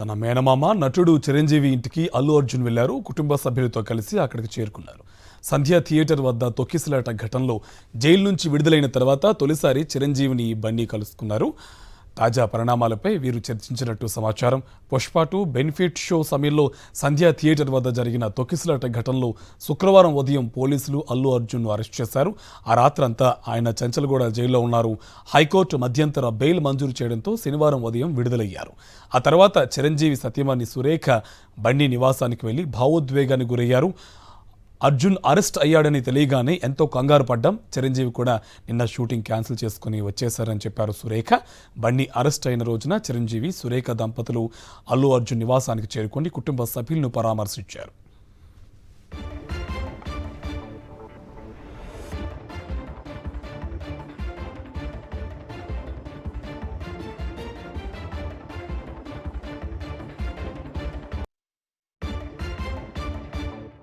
తన మేనమామ నటుడు చిరంజీవి ఇంటికి అల్లు అర్జున్ వెళ్లారు. కుటుంబ సభ్యులతో కలిసి అక్కడికి చేరుకున్నారు. సంధ్య థియేటర్ వద్ద తొక్కిసలాట ఘటనలో జైలు నుంచి విడుదలైన తర్వాత తొలిసారి చిరంజీవిని బన్నీ కలుసుకున్నారు. తాజా పరిణామాలపై వీరు చర్చించినట్టు సమాచారం. పుష్ప 2 బెనిఫిట్ షో సమయంలో సంధ్య థియేటర్ వద్ద జరిగిన తొక్కిసలాట ఘటనలో శుక్రవారం ఉదయం పోలీసులు అల్లు అర్జున్ను అరెస్ట్ చేశారు. ఆ రాత్రంతా ఆయన చంచల్గూడ జైల్లో ఉన్నారు. హైకోర్టు మధ్యంతర బెయిల్ మంజూరు చేయడంతో శనివారం ఉదయం విడుదలయ్యారు. ఆ తర్వాత చిరంజీవి సతీమణి సురేఖ బన్నీ నివాసానికి వెళ్లి భావోద్వేగానికి గురయ్యారు. అర్జున్ అరెస్ట్ అయ్యాడని తెలియగానే ఎంతో కంగారు పడ్డాం. చిరంజీవి కూడా నిన్న షూటింగ్ క్యాన్సిల్ చేసుకుని వచ్చేశారని చెప్పారు సురేఖ. బన్నీ అరెస్ట్ అయిన రోజున చిరంజీవి, సురేఖ దంపతులు అల్లు అర్జున్ నివాసానికి చేరుకొని కుటుంబ సభ్యులను పరామర్శించారు.